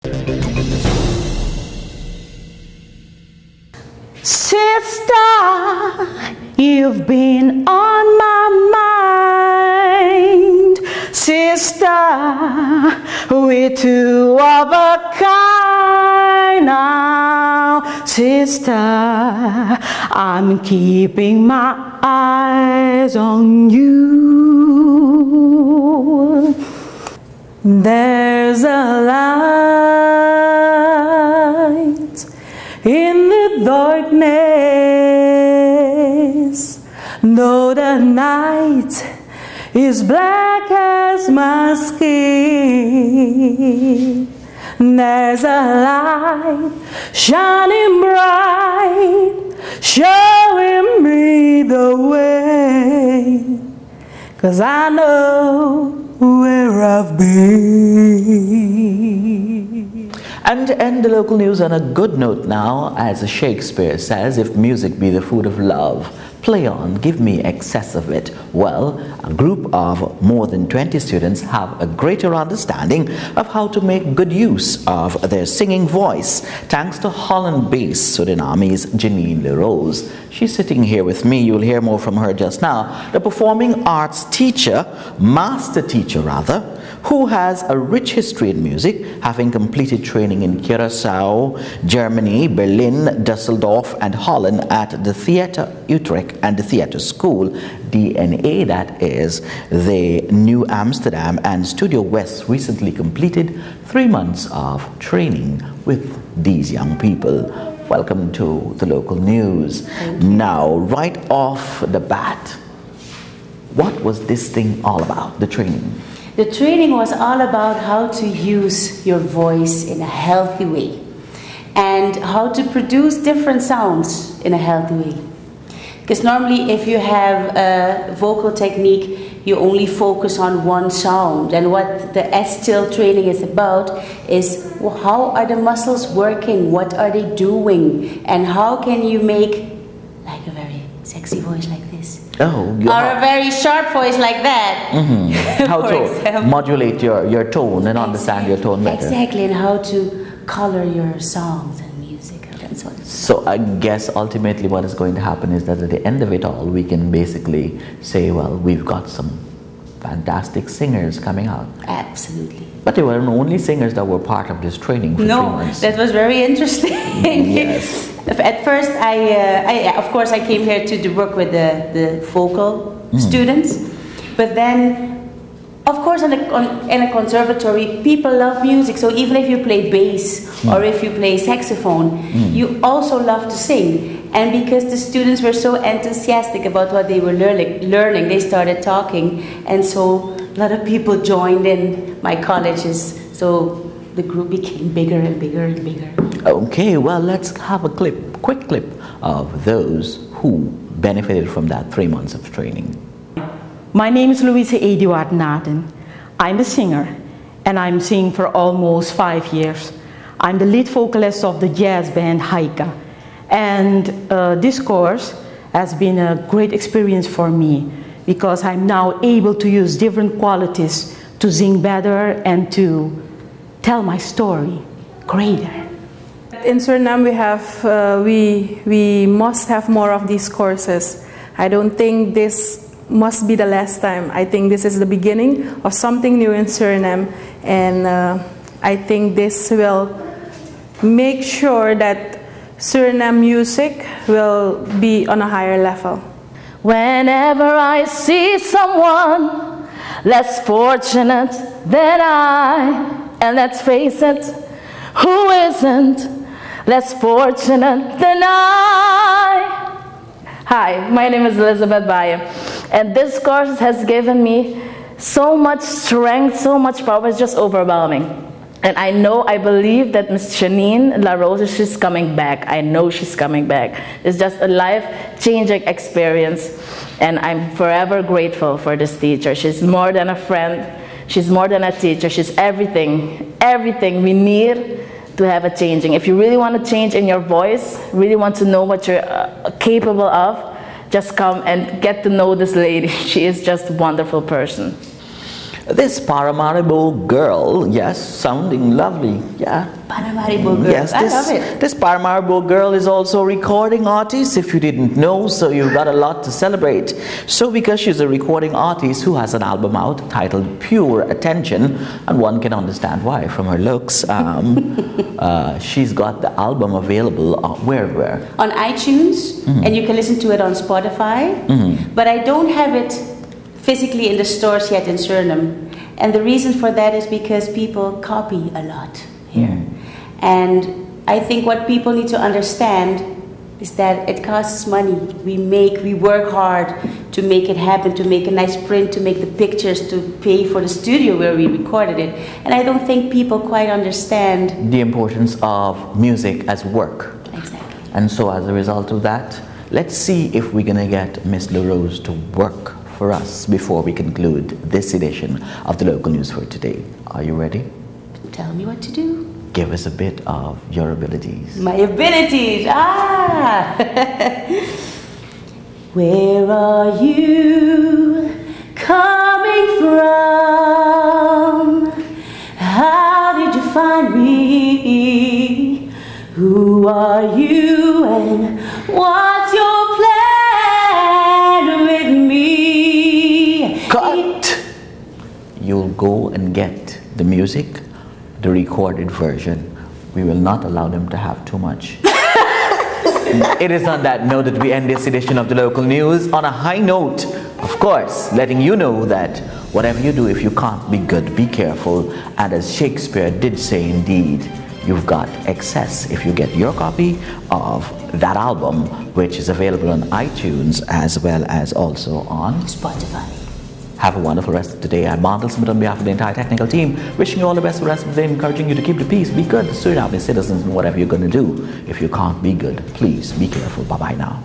Sister, you've been on my mind. Sister, we're two of a kind now. Sister, I'm keeping my eyes on you. There's a light in the darkness, though the night is black as my skin. There's a light shining bright, showing me the way, 'cause I know where I've been. And to end the local news on a good note now, as Shakespeare says, if music be the food of love, play on, give me excess of it. Well, a group of more than 20 students have a greater understanding of how to make good use of their singing voice, thanks to Holland-based Surinamese Jeannine La Rose. She's sitting here with me. You'll hear more from her just now. The performing arts teacher, master teacher rather, who has a rich history in music, having completed training in Curaçao, Germany, Berlin, Dusseldorf, and Holland at the Theater Utrecht and the Theater School, DNA, that is, the New Amsterdam, and Studio West recently completed 3 months of training with these young people. Welcome to the local news. Now, right off the bat, what was this thing all about, the training? The training was all about how to use your voice in a healthy way and how to produce different sounds in a healthy way. Because normally if you have a vocal technique, you only focus on one sound, and what the S-Still training is about is, well, how are the muscles working, what are they doing, and how can you make like a very sexy voice like this. Oh, or a very sharp voice like that. Mm-hmm. How to modulate your tone and understand your tone better. Exactly, and how to color your songs and music and so on. So I guess ultimately what is going to happen is that at the end of it all, we can basically say, well, we've got some fantastic singers coming out. Absolutely. But they weren't only singers that were part of this training for 3 months. That was very interesting. Yes. At first, of course, I came here to work with the vocal students, but then, of course, in a conservatory, people love music. So even if you play bass or if you play saxophone, you also love to sing. And because the students were so enthusiastic about what they were learning, they started talking, and so a lot of people joined in my colleges. So the group became bigger and bigger and bigger. Okay, well, let's have a quick clip of those who benefited from that 3 months of training. My name is Louise Naarden. I'm a singer, and I'm singing for almost 5 years. I'm the lead vocalist of the jazz band Haika, and this course has been a great experience for me because I'm now able to use different qualities to sing better and to tell my story greater. In Suriname, we must have more of these courses. I don't think this must be the last time. I think this is the beginning of something new in Suriname, and I think this will make sure that Suriname music will be on a higher level. Whenever I see someone less fortunate than I, and let's face it, who isn't less fortunate than I? Hi, my name is Elisabeth Baje, and this course has given me so much strength, so much power. It's just overwhelming. And I believe that Miss Jeannine La Rose, she's coming back. I know she's coming back. It's just a life-changing experience, and I'm forever grateful for this teacher. She's more than a friend. She's more than a teacher. She's everything we need to have a changing. If you really want to change in your voice, really want to know what you're capable of, just come and get to know this lady. She is just a wonderful person. This Paramaribo girl, yes, sounding lovely, yeah. Paramaribo girl, yes, I love it. This Paramaribo girl is also a recording artist, if you didn't know, so you've got a lot to celebrate. So because she's a recording artist who has an album out titled Pure Attention, and one can understand why from her looks, she's got the album available where? On iTunes, and you can listen to it on Spotify, but I don't have it physically in the stores yet in Suriname. And the reason for that is because people copy a lot here. And I think what people need to understand is that it costs money. We work hard to make it happen, to make a nice print, to make the pictures, to pay for the studio where we recorded it. And I don't think people quite understand the importance of music as work. Exactly. And so as a result of that, let's see if we're gonna get Miss La Rose to work for us before we conclude this edition of the local news for today. Are you ready? Tell me what to do. Give us a bit of your abilities. My abilities, Where are you coming from? How did you find me? Who are you and what's your plan with me? Cut! You'll go and get the music, the recorded version. We will not allow them to have too much. It is on that note that we end this edition of the local news on a high note, of course, letting you know that whatever you do, if you can't be good, be careful. And as Shakespeare did say, indeed, you've got excess if you get your copy of that album, which is available on iTunes as well as also on Spotify. Have a wonderful rest of the day. I'm Mandel Smith on behalf of the entire technical team, wishing you all the best for the rest of the day, encouraging you to keep the peace, be good, Suriname citizens, and whatever you're going to do. If you can't be good, please be careful. Bye-bye now.